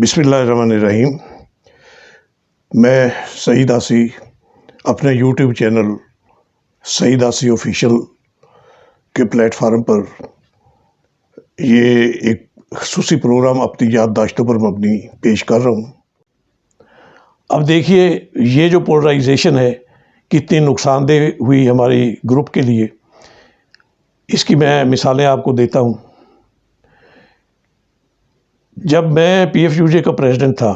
بسم اللہ الرحمن الرحیم۔ میں سعید آسی اپنے یوٹیوب چینل سعید آسی آفیشیل کے پلیٹ فارم پر یہ ایک خصوصی پروگرام اپنی یادداشتوں پر مبنی پیش کر رہا ہوں۔ اب دیکھیے یہ جو پولرائزیشن ہے کتنی نقصان دہ ہوئی ہماری گروپ کے لیے، اس کی میں مثالیں آپ کو دیتا ہوں۔ جب میں پی ایف یو جے کا پریزیڈنٹ تھا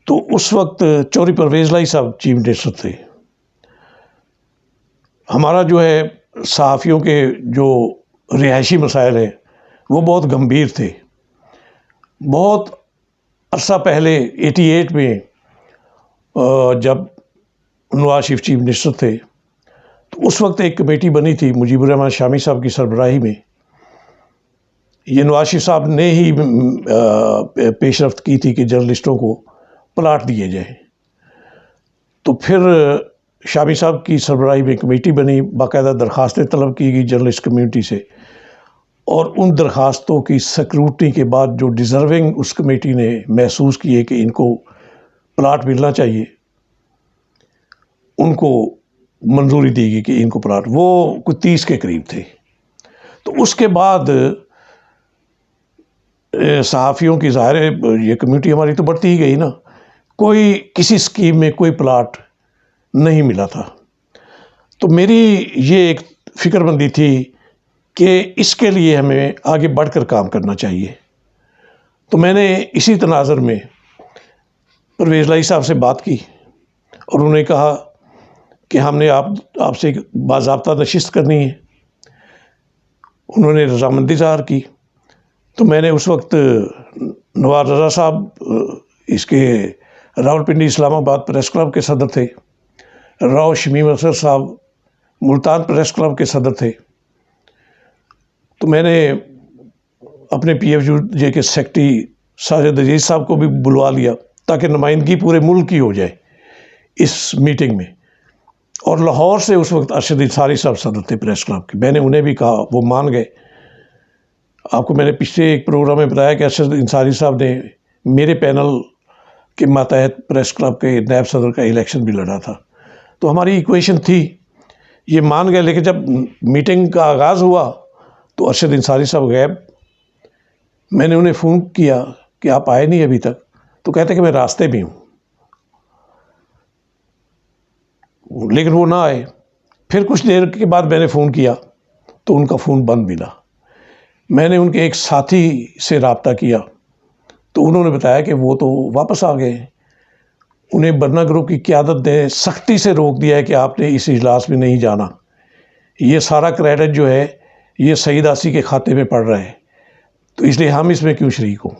تو اس وقت چوہدری پرویز الہی صاحب چیف منسٹر تھے۔ ہمارا جو ہے صحافیوں کے جو رہائشی مسائل ہیں وہ بہت گمبھیر تھے۔ بہت عرصہ پہلے 88 میں جب نواز شریف چیف منسٹر تھے تو اس وقت ایک کمیٹی بنی تھی مجیب الرحمن شامی صاحب کی سربراہی میں۔ یہ نواز شریف صاحب نے ہی پیش رفت کی تھی کہ جرنلسٹوں کو پلاٹ دیے جائیں۔ تو پھر شامی صاحب کی سربراہی میں کمیٹی بنی، باقاعدہ درخواستیں طلب کی گئی جرنلسٹ کمیونٹی سے، اور ان درخواستوں کی سکروٹنی کے بعد جو ڈیزرونگ اس کمیٹی نے محسوس کیے کہ ان کو پلاٹ ملنا چاہیے، ان کو منظوری دی گئی کہ ان کو پلاٹ، وہ کوئی 30 کے قریب تھے۔ تو اس کے بعد صحافیوں کی ظاہر ہے یہ کمیونٹی ہماری تو بڑھتی ہی گئی نا، کوئی کسی سکیم میں کوئی پلاٹ نہیں ملا تھا۔ تو میری یہ ایک فکر مندی تھی کہ اس کے لیے ہمیں آگے بڑھ کر کام کرنا چاہیے۔ تو میں نے اسی تناظر میں پرویز الہی صاحب سے بات کی اور انہوں نے کہا کہ ہم نے آپ سے باضابطہ نشست کرنی ہے۔ انہوں نے رضامندی ظاہر کی۔ تو میں نے اس وقت نواب رضا صاحب اس کے راولپنڈی اسلام آباد پریس کلب کے صدر تھے، راؤ شمیم اصغر صاحب ملتان پریس کلب کے صدر تھے۔ تو میں نے اپنے پی ایف یو جے کے سیکرٹری ساجد عزیز صاحب کو بھی بلوا لیا تاکہ نمائندگی پورے ملک کی ہو جائے اس میٹنگ میں، اور لاہور سے اس وقت ارشد انصاری صاحب صدر تھے پریس کلب کے۔ میں نے انہیں بھی کہا، وہ مان گئے۔ آپ کو میں نے پچھلے ایک پروگرام میں بتایا کہ ارشد انصاری صاحب نے میرے پینل کے ماتحت پریس کلب کے نائب صدر کا الیکشن بھی لڑا تھا۔ تو ہماری ایکویشن تھی، یہ مان گئے۔ لیکن جب میٹنگ کا آغاز ہوا تو ارشد انصاری صاحب غائب۔ میں نے انہیں فون کیا کہ آپ آئے نہیں ابھی تک، تو کہتے کہ میں راستے میں ہوں، لیکن وہ نہ آئے۔ پھر کچھ دیر کے بعد میں نے فون کیا تو ان کا فون بند ملا۔ میں نے ان کے ایک ساتھی سے رابطہ کیا تو انہوں نے بتایا کہ وہ تو واپس آ گئے ہیں۔ انہیں برنا گروپ کی قیادت نے سختی سے روک دیا ہے کہ آپ نے اس اجلاس میں نہیں جانا، یہ سارا کریڈٹ جو ہے یہ سعید آسی کے کھاتے میں پڑ رہا ہے، تو اس لیے ہم اس میں کیوں شریک ہوں۔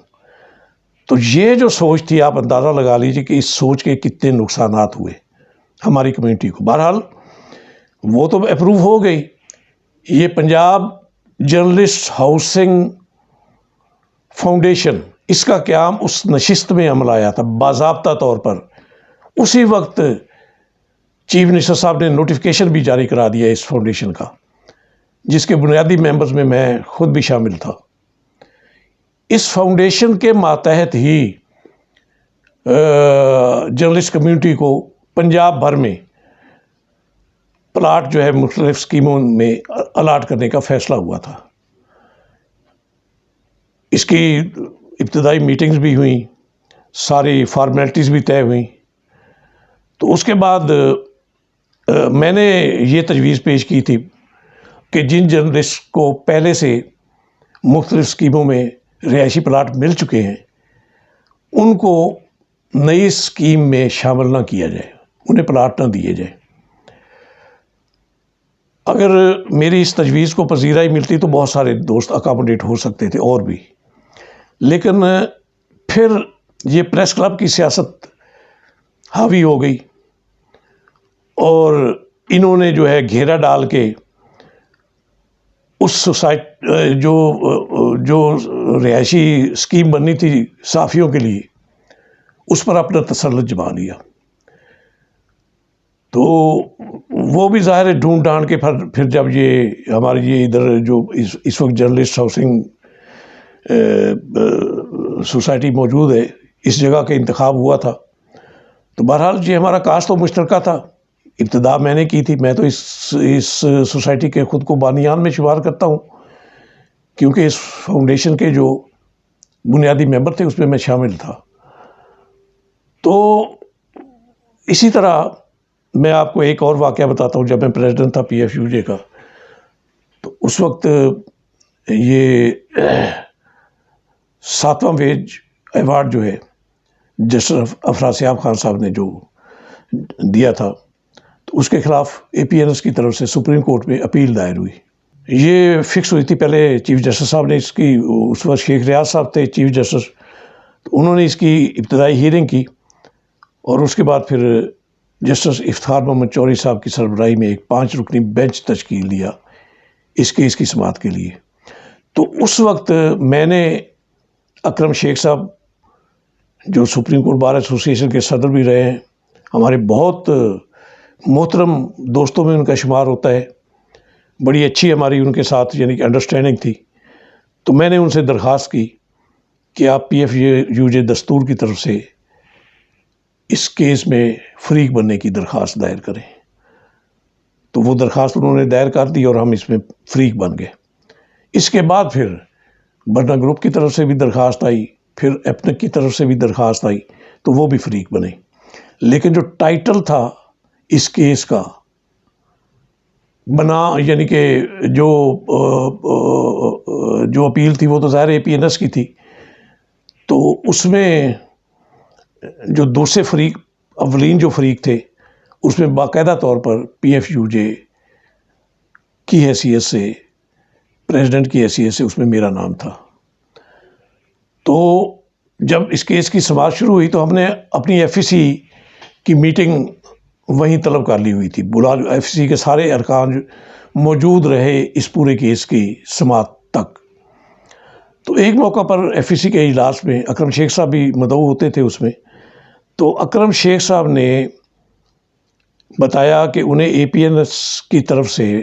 تو یہ جو سوچ تھی، آپ اندازہ لگا لیجیے کہ اس سوچ کے کتنے نقصانات ہوئے ہماری کمیونٹی کو۔ بہرحال وہ تو اپروو ہو گئی۔ یہ پنجاب جرنلسٹ ہاؤسنگ فاؤنڈیشن، اس کا قیام اس نشست میں عمل آیا تھا باضابطہ طور پر۔ اسی وقت چیف منسٹر صاحب نے نوٹیفیکیشن بھی جاری کرا دیا اس فاؤنڈیشن کا، جس کے بنیادی ممبرز میں میں خود بھی شامل تھا۔ اس فاؤنڈیشن کے ماتحت ہی جرنلسٹ کمیونٹی کو پنجاب بھر میں پلاٹ جو ہے مختلف اسکیموں میں الاٹ کرنے کا فیصلہ ہوا تھا۔ اس کی ابتدائی میٹنگز بھی ہوئیں، ساری فارمیلٹیز بھی طے ہوئیں۔ تو اس کے بعد میں نے یہ تجویز پیش کی تھی کہ جن جرنلسٹ کو پہلے سے مختلف اسکیموں میں رہائشی پلاٹ مل چکے ہیں ان کو نئی اسکیم میں شامل نہ کیا جائے، انہیں پلاٹ نہ دیے جائیں۔ اگر میری اس تجویز کو پذیرائی ملتی تو بہت سارے دوست اکاموڈیٹ ہو سکتے تھے اور بھی، لیکن پھر یہ پریس کلب کی سیاست حاوی ہو گئی اور انہوں نے جو ہے گھیرا ڈال کے اس جو رہائشی اسکیم بننی تھی صحافیوں کے لیے، اس پر اپنا تسلط جما لیا۔ تو وہ بھی ظاہر ہے ڈھونڈ ڈھانڈ کے پھر جب یہ ہماری یہ ادھر جو اس وقت جرنلسٹ ہاؤسنگ سوسائٹی موجود ہے اس جگہ کا انتخاب ہوا تھا. تو بہرحال یہ ہمارا کاج تو مشترکہ تھا. ابتدا میں نے کی تھی. میں تو اس سوسائٹی کے خود کو بانیان میں شمار کرتا ہوں، کیونکہ اس فاؤنڈیشن کے جو بنیادی ممبر تھے اس میں شامل تھا. تو اسی طرح میں آپ کو ایک اور واقعہ بتاتا ہوں. جب میں پریزیڈنٹ تھا پی ایف یو جے کا، تو اس وقت یہ 7واں ویج ایوارڈ جو ہے جسٹس افراسیاب خان صاحب نے جو دیا تھا، تو اس کے خلاف اے پی این ایس کی طرف سے سپریم کورٹ میں اپیل دائر ہوئی. یہ فکس ہوئی تھی پہلے چیف جسٹس صاحب نے اس کی، اس وقت شیخ ریاض صاحب تھے چیف جسٹس، تو انہوں نے اس کی ابتدائی ہیئرنگ کی، اور اس کے بعد پھر جسٹس افتخار محمد چوہدری صاحب کی سربراہی میں ایک 5 رکنی بینچ تشکیل دیا اس کیس کی سماعت کے لیے. تو اس وقت میں نے اکرم شیخ صاحب جو سپریم کورٹ بار ایسوسی ایشن کے صدر بھی رہے ہیں، ہمارے بہت محترم دوستوں میں ان کا شمار ہوتا ہے، بڑی اچھی ہماری ان کے ساتھ یعنی کہ انڈرسٹینڈنگ تھی. تو میں نے ان سے درخواست کی کہ آپ پی ایف یو جے دستور کی طرف سے اس کیس میں فریق بننے کی درخواست دائر کریں. تو وہ درخواست انہوں نے دائر کر دی اور ہم اس میں فریق بن گئے. اس کے بعد پھر برنا گروپ کی طرف سے بھی درخواست آئی، پھر ایپنک کی طرف سے بھی درخواست آئی، تو وہ بھی فریق بنے. لیکن جو ٹائٹل تھا اس کیس کا بنا، یعنی کہ جو اپیل تھی وہ تو ظاہر اے پی این ایس کی تھی. تو اس میں جو دوسرے فریق، اولین جو فریق تھے، اس میں باقاعدہ طور پر پی ایف یو جے کی حیثیت سے، پریزیڈنٹ کی حیثیت سے اس میں میرا نام تھا. تو جب اس کیس کی سماعت شروع ہوئی تو ہم نے اپنی ایف ای سی کی میٹنگ وہیں طلب کر لی ہوئی تھی. ایف ای سی کے سارے ارکان موجود رہے اس پورے کیس کی سماعت تک. تو ایک موقع پر ایف ای سی کے اجلاس میں اکرم شیخ صاحب بھی مدعو ہوتے تھے اس میں. تو اکرم شیخ صاحب نے بتایا کہ انہیں اے پی این ایس کی طرف سے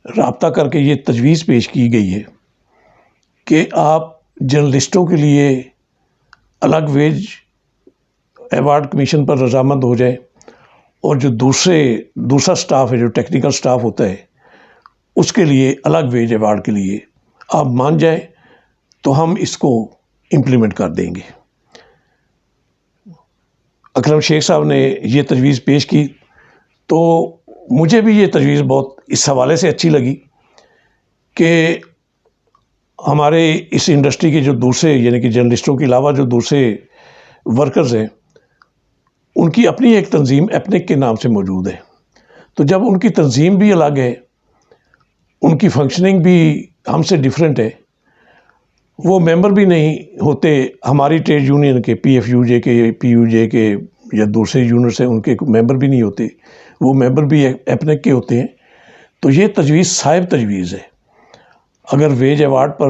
رابطہ کر کے یہ تجویز پیش کی گئی ہے کہ آپ جرنلسٹوں کے لیے الگ ویج ایوارڈ کمیشن پر رضامند ہو جائیں، اور جو دوسرا سٹاف ہے، جو ٹیکنیکل سٹاف ہوتا ہے، اس کے لیے الگ ویج ایوارڈ کے لیے آپ مان جائیں تو ہم اس کو امپلیمنٹ کر دیں گے. اکرم شیخ صاحب نے یہ تجویز پیش کی تو مجھے بھی یہ تجویز بہت اس حوالے سے اچھی لگی کہ ہمارے اس انڈسٹری کے جو دوسرے، یعنی کہ جرنلسٹوں کے علاوہ جو دوسرے ورکرز ہیں، ان کی اپنی ایک تنظیم ایپنک کے نام سے موجود ہے. تو جب ان کی تنظیم بھی الگ ہے، ان کی فنکشننگ بھی ہم سے ڈیفرنٹ ہے، وہ ممبر بھی نہیں ہوتے ہماری ٹریڈ یونین کے، پی ایف یو جے کے، پی یو جے کے یا دوسرے یونٹس ہیں ان کے ممبر بھی نہیں ہوتے، وہ ممبر بھی ایپنک کے ہوتے ہیں. تو یہ تجویز صائب تجویز ہے. اگر ویج ایوارڈ پر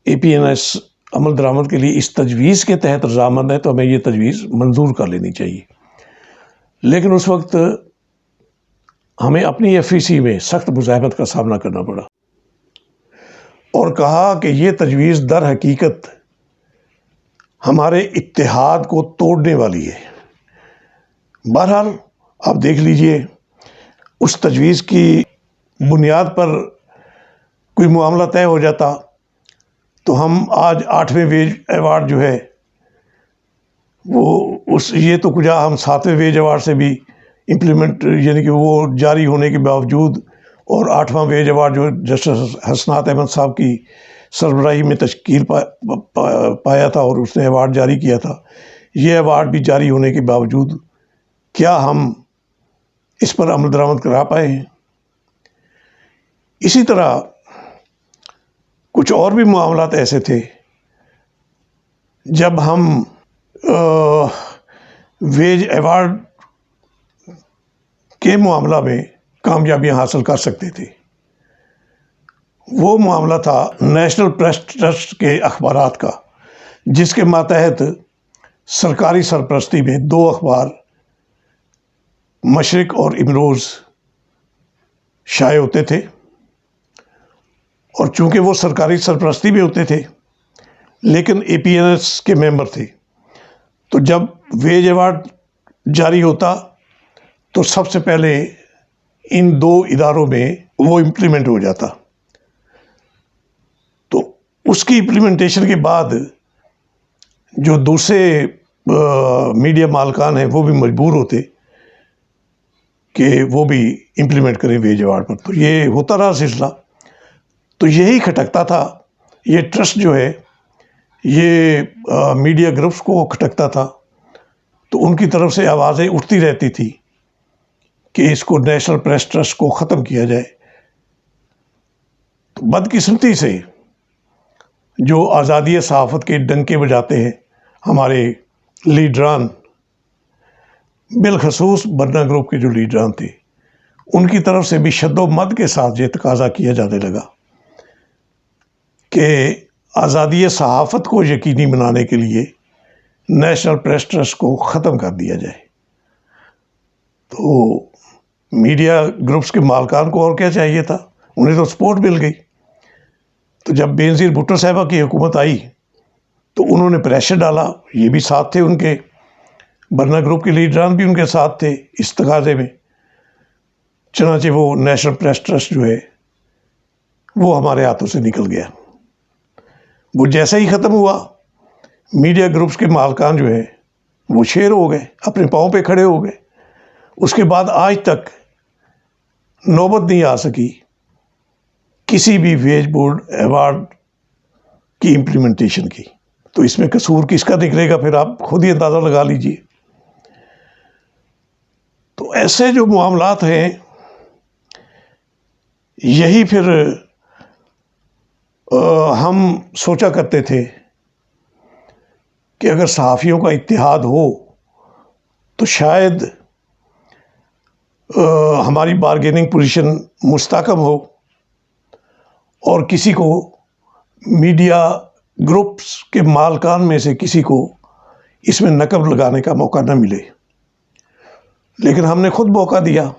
اے پی این ایس عمل درآمد کے لیے اس تجویز کے تحت رضامند ہے تو ہمیں یہ تجویز منظور کر لینی چاہیے. لیکن اس وقت ہمیں اپنی ایف ای سی میں سخت مزاحمت کا سامنا کرنا پڑا، اور کہا کہ یہ تجویز در حقیقت ہمارے اتحاد کو توڑنے والی ہے. بہرحال آپ دیکھ لیجئے، اس تجویز کی بنیاد پر کوئی معاملہ طے ہو جاتا تو ہم آج 8ویں ویج ایوارڈ جو ہے وہ یہ تو کجا ہم 7ویں ویج ایوارڈ سے بھی امپلیمنٹ، یعنی کہ وہ جاری ہونے کے باوجود، اور 8واں ویج ایوارڈ جو جسٹس حسنات احمد صاحب کی سربراہی میں تشکیل پایا تھا اور اس نے ایوارڈ جاری کیا تھا، یہ ایوارڈ بھی جاری ہونے کے باوجود کیا ہم اس پر عمل درآمد کرا پائے ہیں؟ اسی طرح کچھ اور بھی معاملات ایسے تھے جب ہم ویج ایوارڈ کے معاملہ میں کامیابیاں حاصل کر سکتے تھے. وہ معاملہ تھا نیشنل پریس ٹرسٹ کے اخبارات کا، جس کے ماتحت سرکاری سرپرستی میں 2 اخبار مشرق اور امروز شائع ہوتے تھے. اور چونکہ وہ سرکاری سرپرستی میں ہوتے تھے لیکن اے پی این ایس کے ممبر تھے. تو جب ویج ایوارڈ جاری ہوتا تو سب سے پہلے ان 2 اداروں میں وہ امپلیمنٹ ہو جاتا. تو اس کی امپلیمنٹیشن کے بعد جو دوسرے میڈیا مالکان ہیں وہ بھی مجبور ہوتے کہ وہ بھی امپلیمنٹ کریں ویج ایوارڈ پر. تو یہ ہوتا رہا سلسلہ. تو یہی کھٹکتا تھا، یہ ٹرسٹ جو ہے یہ میڈیا گروپس کو کھٹکتا تھا. تو ان کی طرف سے آوازیں اٹھتی رہتی تھی کہ اس کو نیشنل پریس ٹرسٹ کو ختم کیا جائے. تو بدقسمتی سے جو آزادی صحافت کے ڈنکے بجاتے ہیں ہمارے لیڈران، بالخصوص برنا گروپ کے جو لیڈران تھے، ان کی طرف سے بھی شد و مد کے ساتھ یہ تقاضا کیا جانے لگا کہ آزادی صحافت کو یقینی بنانے کے لیے نیشنل پریس ٹرسٹ کو ختم کر دیا جائے. تو میڈیا گروپس کے مالکان کو اور کیا چاہیے تھا، انہیں تو سپورٹ مل گئی. تو جب بینظیر بھٹو صاحبہ کی حکومت آئی تو انہوں نے پریشر ڈالا، یہ بھی ساتھ تھے، ان کے برنا گروپ کے لیڈران بھی ان کے ساتھ تھے اس تقاضے میں. چنانچہ وہ نیشنل پریس ٹرسٹ جو ہے وہ ہمارے ہاتھوں سے نکل گیا. وہ جیسے ہی ختم ہوا، میڈیا گروپس کے مالکان جو ہیں وہ شیر ہو گئے، اپنے پاؤں پہ کھڑے ہو گئے. اس کے بعد آج تک نوبت نہیں آ سکی کسی بھی ویج بورڈ ایوارڈ کی امپلیمنٹیشن کی. تو اس میں قصور کس کا نکلے گا پھر آپ خود ہی اندازہ لگا لیجئے. تو ایسے جو معاملات ہیں یہی پھر ہم سوچا کرتے تھے کہ اگر صحافیوں کا اتحاد ہو تو شاید ہماری بارگیننگ پوزیشن مستحکم ہو اور کسی کو میڈیا گروپس کے مالکان میں سے کسی کو اس میں نقب لگانے کا موقع نہ ملے. لیکن ہم نے خود موقع دیا.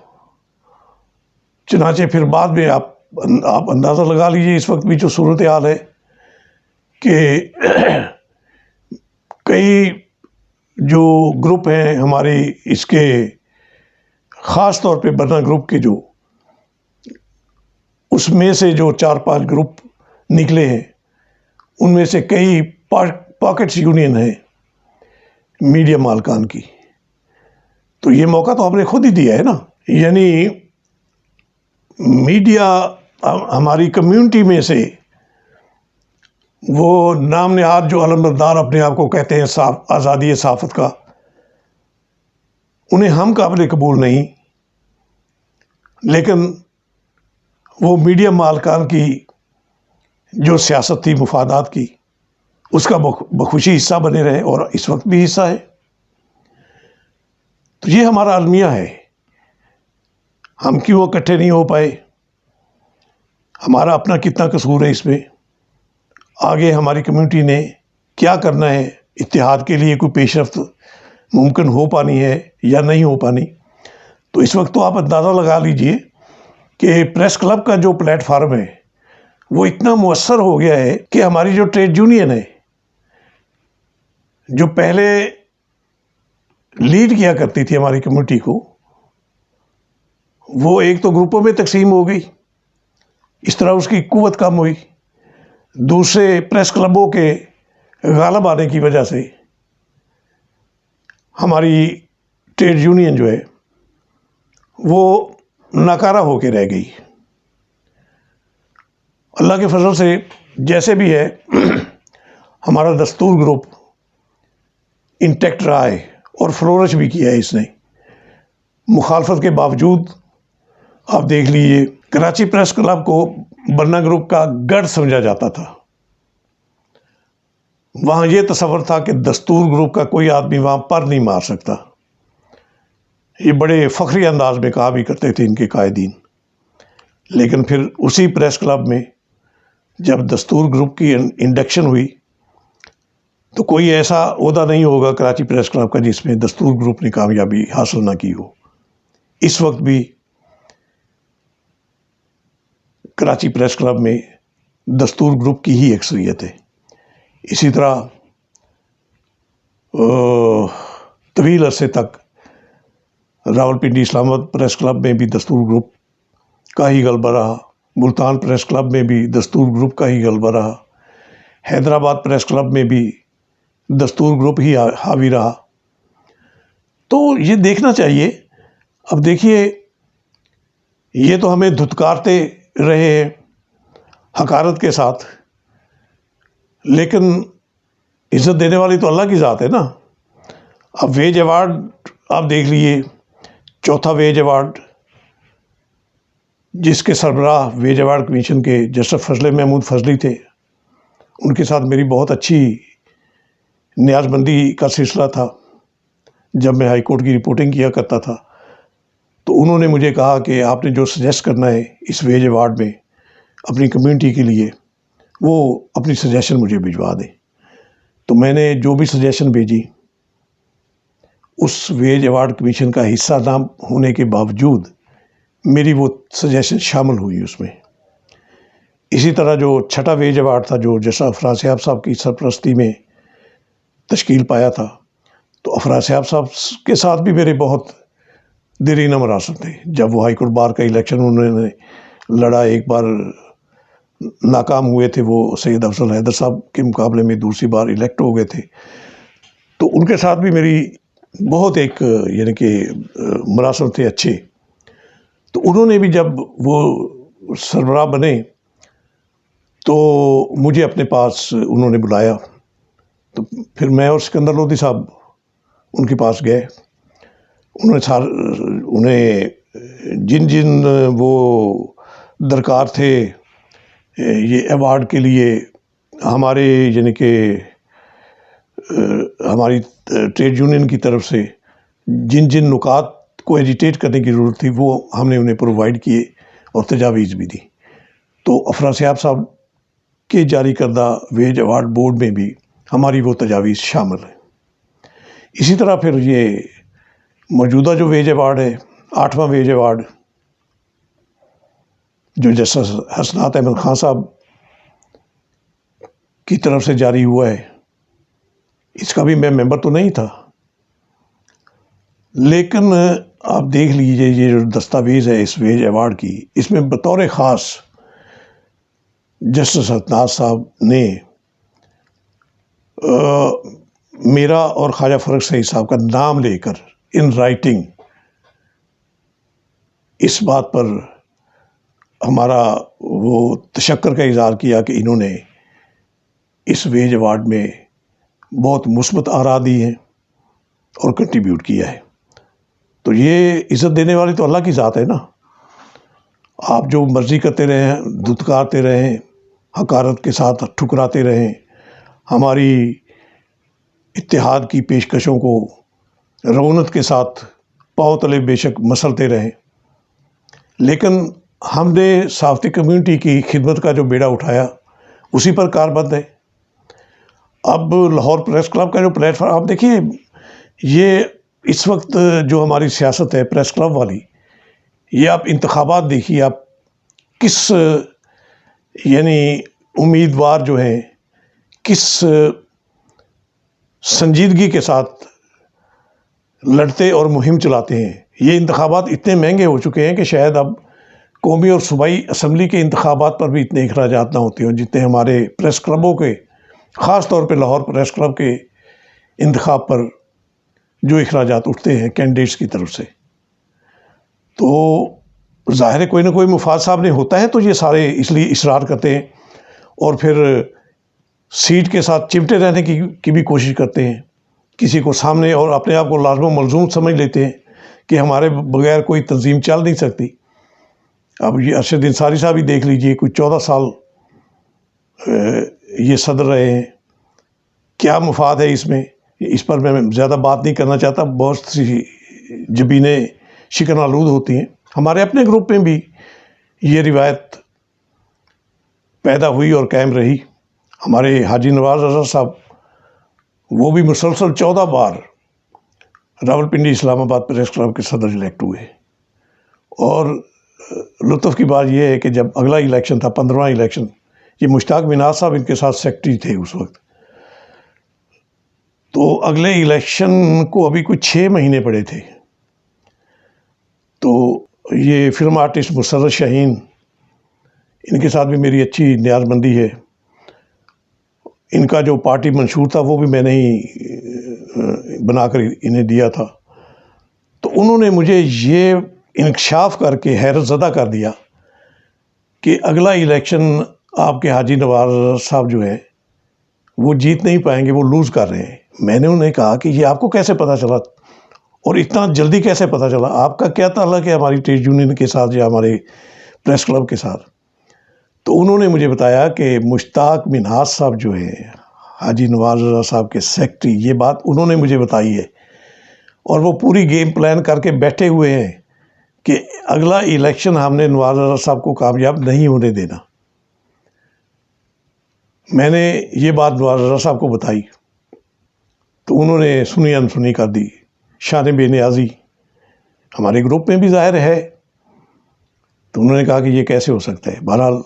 چنانچہ پھر بعد میں آپ اندازہ لگا لیجیے اس وقت بھی جو صورتحال ہے کہ کئی جو گروپ ہیں ہمارے اس کے، خاص طور پہ برنا گروپ کے، جو اس میں سے جو 4-5 گروپ نکلے ہیں ان میں سے کئی پاکٹس یونین ہیں میڈیا مالکان کی. تو یہ موقع تو ہم نے خود ہی دیا ہے نا. یعنی میڈیا ہماری کمیونٹی میں سے وہ نام نہاد جو علمبردار اپنے آپ کو کہتے ہیں آزادی صحافت کا، انہیں ہم قابل قبول نہیں، لیکن وہ میڈیا مالکان کی جو سیاست تھی مفادات کی، اس کا بخوشی حصہ بنے رہے اور اس وقت بھی حصہ ہے. تو یہ ہمارا المیہ ہے. ہم کیوں اکٹھے نہیں ہو پائے، ہمارا اپنا کتنا قصور ہے اس میں، آگے ہماری کمیونٹی نے کیا کرنا ہے، اتحاد کے لیے کوئی پیش رفت ممکن ہو پانی ہے یا نہیں ہو پانی. تو اس وقت تو آپ اندازہ لگا لیجئے کہ پریس کلب کا جو پلیٹ فارم ہے وہ اتنا مؤثر ہو گیا ہے کہ ہماری جو ٹریڈ یونین ہے، جو پہلے لیڈ کیا کرتی تھی ہماری کمیونٹی کو، وہ ایک تو گروپوں میں تقسیم ہو گئی، اس طرح اس کی قوت کم ہوئی. دوسرے پریس کلبوں کے غالب آنے کی وجہ سے ہماری ٹریڈ یونین جو ہے وہ ناکارہ ہو کے رہ گئی. اللہ کے فضل سے جیسے بھی ہے ہمارا دستور گروپ انٹیکٹ رہا ہے اور فلورش بھی کیا ہے اس نے. مخالفت کے باوجود آپ دیکھ لیجیے، کراچی پریس کلب کو برنا گروپ کا گڑھ سمجھا جاتا تھا. وہاں یہ تصور تھا کہ دستور گروپ کا کوئی آدمی وہاں پر نہیں مار سکتا. یہ بڑے فخری انداز میں کہا بھی کرتے تھے ان کے قائدین. لیکن پھر اسی پریس کلب میں جب دستور گروپ کی انڈکشن ہوئی تو کوئی ایسا عہدہ نہیں ہوگا کراچی پریس کلب کا جس میں دستور گروپ نے کامیابی حاصل نہ کی ہو. اس وقت بھی کراچی پریس کلب میں دستور گروپ کی ہی اکثریت ہے. اسی طرح طویل عرصے تک راولپنڈی اسلام آباد پریس کلب میں بھی دستور گروپ کا ہی غلبہ رہا، ملتان پریس کلب میں بھی دستور گروپ کا ہی غلبہ رہا، حیدرآباد پریس کلب میں بھی دستور گروپ ہی حاوی رہا۔ تو یہ دیکھنا چاہیے۔ اب دیکھیے، یہ تو ہمیں دھتکارتے رہے ہیں حقارت کے ساتھ، لیکن عزت دینے والی تو اللہ کی ذات ہے نا۔ اب ویج ایوارڈ آپ دیکھ لیجیے، چوتھا ویج ایوارڈ، جس کے سربراہ ویج ایوارڈ کمیشن کے جسٹس فضل محمود فضلی تھے، ان کے ساتھ میری بہت اچھی نیاز بندی کا سلسلہ تھا۔ جب میں ہائی کورٹ کی رپورٹنگ کیا کرتا تھا تو انہوں نے مجھے کہا کہ آپ نے جو سجیسٹ کرنا ہے اس ویج ایوارڈ میں اپنی کمیونٹی کے لیے، وہ اپنی سجیشن مجھے بھجوا دیں۔ تو میں نے جو بھی سجیشن بھیجی، اس ویج ایوارڈ کمیشن کا حصہ نہ ہونے کے باوجود میری وہ سجیشن شامل ہوئی اس میں۔ اسی طرح جو چھٹا ویج ایوارڈ تھا، جو جیسا افراز صاحب صاحب کی سرپرستی میں تشکیل پایا تھا، تو افراز صاحب کے ساتھ بھی میرے بہت دیرینہ مراسم تھے۔ جب وہ ہائی کورٹ بار کا الیکشن انہوں نے لڑا، ایک بار ناکام ہوئے تھے، وہ سید افضل حیدر صاحب کے مقابلے میں دوسری بار الیکٹ ہو گئے تھے، تو ان کے ساتھ بھی میری بہت ایک یعنی کہ مراسم تھے اچھے۔ تو انہوں نے بھی جب وہ سربراہ بنے تو مجھے اپنے پاس انہوں نے بلایا، تو پھر میں اور سکندر لودھی صاحب ان کے پاس گئے۔ انہیں جن جن وہ درکار تھے یہ ایوارڈ کے لیے، ہمارے یعنی کہ ہماری ٹریڈ یونین کی طرف سے جن جن نکات کو ایجیٹیٹ کرنے کی ضرورت تھی، وہ ہم نے انہیں پرووائڈ کیے اور تجاویز بھی دی۔ تو افراز صاحب کے جاری کردہ ویج ایوارڈ بورڈ میں بھی ہماری وہ تجاویز شامل ہیں۔ اسی طرح پھر یہ موجودہ جو ویج ایوارڈ ہے، 8واں ویج ایوارڈ، جو جسٹس حسنات احمد خان صاحب کی طرف سے جاری ہوا ہے، اس کا بھی میں ممبر تو نہیں تھا، لیکن آپ دیکھ لیجئے یہ جو دستاویز ہے اس ویج ایوارڈ کی، اس میں بطور خاص جسٹس حسنات صاحب نے میرا اور خواجہ فرق سعید صاحب کا نام لے کر ان رائٹنگ اس بات پر ہمارا وہ تشکر کا اظہار کیا کہ انہوں نے اس ویج ایوارڈ میں بہت مثبت آراء دی ہیں اور کنٹریبیوٹ کیا ہے۔ تو یہ عزت دینے والی تو اللہ کی ذات ہے نا۔ آپ جو مرضی کرتے رہیں، دھتکارتے رہیں، حقارت کے ساتھ ٹھکراتے رہیں، ہماری اتحاد کی پیشکشوں کو رونت کے ساتھ پاؤں تلے بے شک مسلتے رہیں، لیکن ہم نے صحافتی کمیونٹی کی خدمت کا جو بیڑا اٹھایا اسی پر کاربند ہے۔ اب لاہور پریس کلب کا جو پلیٹ فارم آپ دیکھیے، یہ اس وقت جو ہماری سیاست ہے پریس کلب والی، یہ آپ انتخابات دیکھیے، آپ کس یعنی امیدوار جو ہیں کس سنجیدگی کے ساتھ لڑتے اور مہم چلاتے ہیں۔ یہ انتخابات اتنے مہنگے ہو چکے ہیں کہ شاید اب قومی اور صوبائی اسمبلی کے انتخابات پر بھی اتنے اخراجات نہ ہوتے ہوں جتنے ہمارے پریس کلبوں کے، خاص طور پہ لاہور پریس کلب کے انتخاب پر جو اخراجات اٹھتے ہیں کینڈیڈیٹس کی طرف سے۔ تو ظاہر ہے کوئی نہ کوئی مفاد سامنے ہوتا ہے، تو یہ سارے اس لیے اصرار کرتے ہیں اور پھر سیٹ کے ساتھ چمٹے رہنے کی بھی کوشش کرتے ہیں، کسی کو سامنے، اور اپنے آپ کو لازم و ملزوم سمجھ لیتے ہیں کہ ہمارے بغیر کوئی تنظیم چل نہیں سکتی۔ اب یہ ارشد انصاری صاحب ہی دیکھ لیجئے، کوئی 14 سال یہ صدر رہے ہیں، کیا مفاد ہے اس میں؟ اس پر میں زیادہ بات نہیں کرنا چاہتا، بہت سی جبینیں شکن آلود ہوتی ہیں۔ ہمارے اپنے گروپ میں بھی یہ روایت پیدا ہوئی اور قائم رہی۔ ہمارے حاجی نواز رضا صاحب، وہ بھی مسلسل 14 بار راولپنڈی اسلام آباد پریس کلب کے صدر الیکٹ ہوئے، اور لطف کی بات یہ ہے کہ جب اگلا الیکشن تھا 15واں الیکشن، یہ مشتاق مناز صاحب ان کے ساتھ سیکرٹری تھے اس وقت، تو اگلے الیکشن کو ابھی کوئی 6 مہینے پڑے تھے، تو یہ فلم آرٹسٹ مسرت شاہین، ان کے ساتھ بھی میری اچھی نیاز بندی ہے. ان کا جو پارٹی منشور تھا وہ بھی میں نے ہی بنا کر انہیں دیا تھا. تو انہوں نے مجھے یہ انکشاف کر کے حیرت زدہ کر دیا کہ اگلا الیکشن آپ کے حاجی نواز صاحب جو ہے وہ جیت نہیں پائیں گے، وہ لوز کر رہے ہیں. میں نے انہیں کہا کہ یہ آپ کو کیسے پتہ چلا اور اتنا جلدی کیسے پتہ چلا؟ آپ کا کیا تعلق ہے ہماری ٹریڈ یونین کے ساتھ یا ہمارے پریس کلب کے ساتھ؟ تو انہوں نے مجھے بتایا کہ مشتاق منہاس صاحب جو ہے حاجی نواز رضا صاحب کے سیکٹری، یہ بات انہوں نے مجھے بتائی ہے، اور وہ پوری گیم پلان کر کے بیٹھے ہوئے ہیں کہ اگلا الیکشن ہم نے نواز رضا صاحب کو کامیاب نہیں ہونے دینا. میں نے یہ بات نواز رضا صاحب کو بتائی تو انہوں نے سنی انسنی کر دی. شان بے نیازی ہمارے گروپ میں بھی ظاہر ہے، تو انہوں نے کہا کہ یہ کیسے ہو سکتا ہے. بہرحال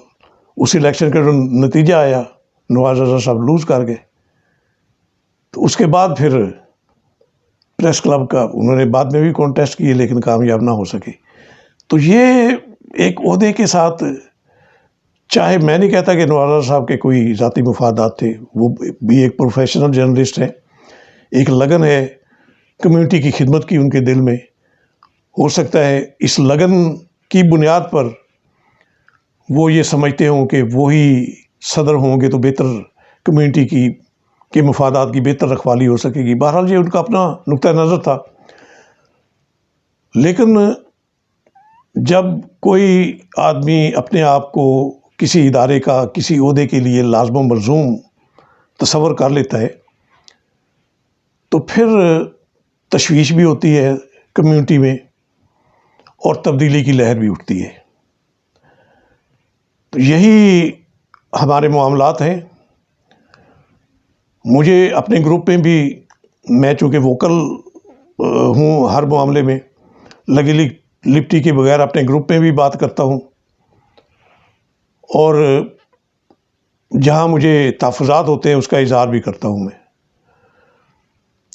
اس الیکشن کا جو نتیجہ آیا، نواز رضا صاحب لوز کر گئے. تو اس کے بعد پھر پریس کلب کا انہوں نے بعد میں بھی کانٹیسٹ کیے لیکن کامیاب نہ ہو سکے. تو یہ ایک عہدے کے ساتھ، چاہے میں نہیں کہتا کہ نواز رضا صاحب کے کوئی ذاتی مفادات تھے، وہ بھی ایک پروفیشنل جرنلسٹ ہیں، ایک لگن ہے کمیونٹی کی خدمت کی ان کے دل میں. ہو سکتا ہے اس لگن کی بنیاد پر وہ یہ سمجھتے ہوں کہ وہی صدر ہوں گے تو بہتر کمیونٹی کے مفادات کی بہتر رکھوالی ہو سکے گی. بہرحال یہ ان کا اپنا نقطہ نظر تھا. لیکن جب کوئی آدمی اپنے آپ کو کسی ادارے کا کسی عہدے کے لیے لازم و ملزوم تصور کر لیتا ہے تو پھر تشویش بھی ہوتی ہے کمیونٹی میں اور تبدیلی کی لہر بھی اٹھتی ہے. تو یہی ہمارے معاملات ہیں. مجھے اپنے گروپ میں بھی، میں چونکہ ووکل ہوں ہر معاملے میں، لگی لپٹی کے بغیر اپنے گروپ میں بھی بات کرتا ہوں، اور جہاں مجھے تحفظات ہوتے ہیں اس کا اظہار بھی کرتا ہوں میں.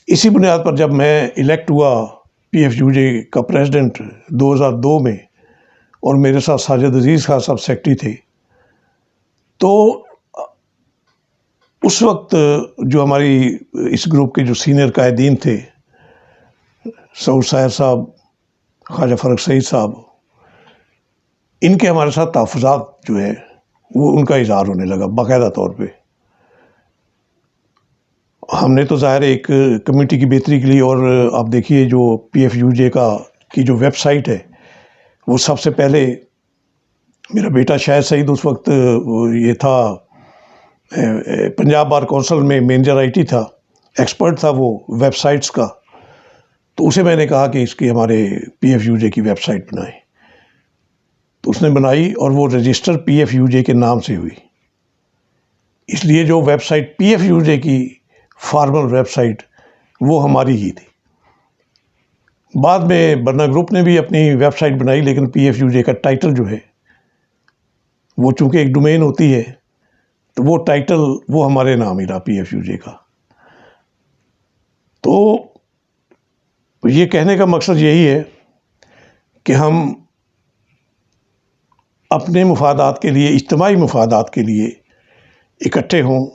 اسی بنیاد پر جب میں الیکٹ ہوا پی ایف یو جے کا پریزیڈنٹ 2002 میں، اور میرے ساتھ ساجد عزیز خان صاحب سیکٹری تھے، تو اس وقت جو ہماری اس گروپ کے جو سینئر قائدین تھے، سعود ساہر صاحب، خواجہ فرق سعید صاحب، ان کے ہمارے ساتھ تحفظات جو ہے وہ ان کا اظہار ہونے لگا باقاعدہ طور پہ. ہم نے تو ظاہر ایک کمیونٹی کی بہتری کے لیے، اور آپ دیکھیے جو پی ایف یو جے کی جو ویب سائٹ ہے، وہ سب سے پہلے میرا بیٹا شاہد سعید اس وقت یہ تھا پنجاب بار کونسل میں مینیجر آئی ٹی تھا، ایکسپرٹ تھا وہ ویب سائٹس کا. تو اسے میں نے کہا کہ اس کی ہمارے پی ایف یو جے کی ویب سائٹ بنائیں. تو اس نے بنائی اور وہ register P F U J کے نام سے ہوئی. اس لیے جو website P F U J کی فارمل ویب سائٹ وہ ہماری ہی تھی. بعد میں برنا گروپ نے بھی اپنی ویب سائٹ بنائی، لیکن پی ایف یو جے کا ٹائٹل جو ہے وہ چونکہ ایک ڈومین ہوتی ہے تو وہ ٹائٹل وہ ہمارے نام ہی رہا، پی ایف یو جے کا. تو یہ کہنے کا مقصد یہی ہے کہ ہم اپنے مفادات کے لیے، اجتماعی مفادات کے لیے اکٹھے ہوں،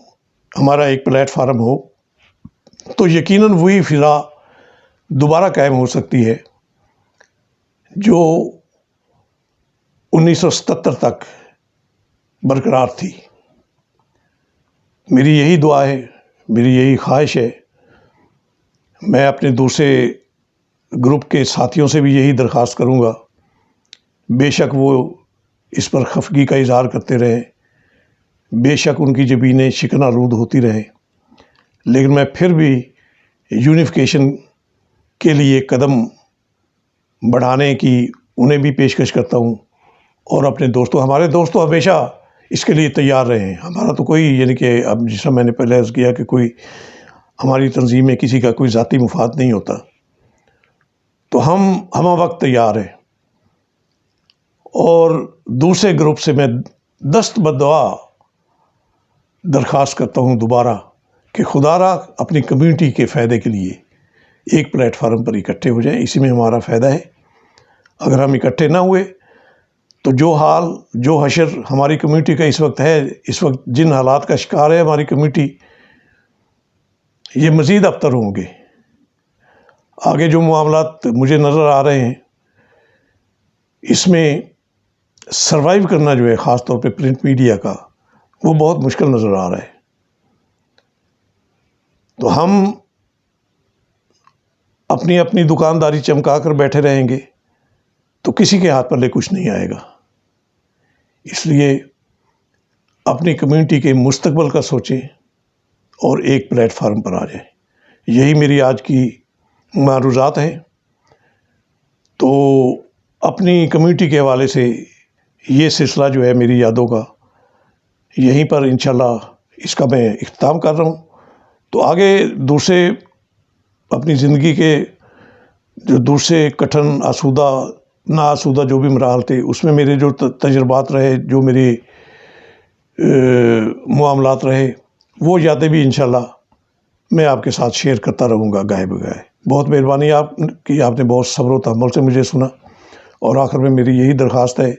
ہمارا ایک پلیٹ فارم ہو تو یقیناً وہی فضا دوبارہ قائم ہو سکتی ہے جو 1977 تک برقرار تھی. میری یہی دعا ہے، میری یہی خواہش ہے. میں اپنے دوسرے گروپ کے ساتھیوں سے بھی یہی درخواست کروں گا، بے شک وہ اس پر خفگی کا اظہار کرتے رہیں، بے شک ان کی جبینیں شکن آلود ہوتی رہیں، لیکن میں پھر بھی یونیفیکیشن کے لیے قدم بڑھانے کی انہیں بھی پیشکش کرتا ہوں. اور اپنے دوستوں، ہمارے دوستوں ہمیشہ اس کے لیے تیار رہے ہیں. ہمارا تو کوئی، یعنی کہ اب جیسا میں نے پہلے عرض کیا کہ کوئی ہماری تنظیم میں کسی کا کوئی ذاتی مفاد نہیں ہوتا، تو ہم وقت تیار ہیں. اور دوسرے گروپ سے میں دست بدعا درخواست کرتا ہوں دوبارہ کہ خدا را اپنی کمیونٹی کے فائدے کے لیے ایک پلیٹ فارم پر اکٹھے ہو جائیں، اسی میں ہمارا فائدہ ہے۔ اگر ہم اکٹھے نہ ہوئے تو جو حال جو حشر ہماری کمیونٹی کا اس وقت ہے، اس وقت جن حالات کا شکار ہے ہماری کمیونٹی، یہ مزید ابتر ہوں گے۔ آگے جو معاملات مجھے نظر آ رہے ہیں، اس میں سروائیو کرنا جو ہے خاص طور پہ پرنٹ میڈیا کا، وہ بہت مشکل نظر آ رہا ہے۔ تو ہم اپنی اپنی دکانداری چمکا کر بیٹھے رہیں گے تو کسی کے ہاتھ پلے کچھ نہیں آئے گا۔ اس لیے اپنی کمیونٹی کے مستقبل کا سوچیں اور ایک پلیٹ فارم پر آ جائیں۔ یہی میری آج کی معروضات ہیں۔ تو اپنی کمیونٹی کے حوالے سے یہ سلسلہ جو ہے میری یادوں کا، یہیں پر انشاءاللہ اس کا میں اختتام کر رہا ہوں۔ تو آگے دوسرے اپنی زندگی کے جو دوسرے کٹھن آسودہ نا آسودہ جو بھی مراحل تھے، اس میں میرے جو تجربات رہے، جو میرے معاملات رہے، وہ یادیں بھی انشاءاللہ میں آپ کے ساتھ شیئر کرتا رہوں گا گاہے بگاہے۔ بہت مہربانی آپ کی، آپ نے بہت صبر و تحمل سے مجھے سنا، اور آخر میں میری یہی درخواست ہے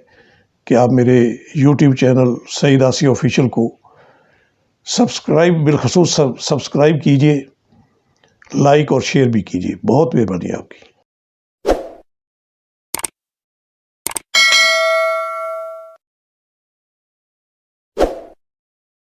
کہ آپ میرے یوٹیوب چینل سعید آسی آفیشیل کو سبسکرائب، بالخصوص سبسکرائب کیجئے، لائک اور شیئر بھی کیجئے۔ بہت مہربانی آپ کی۔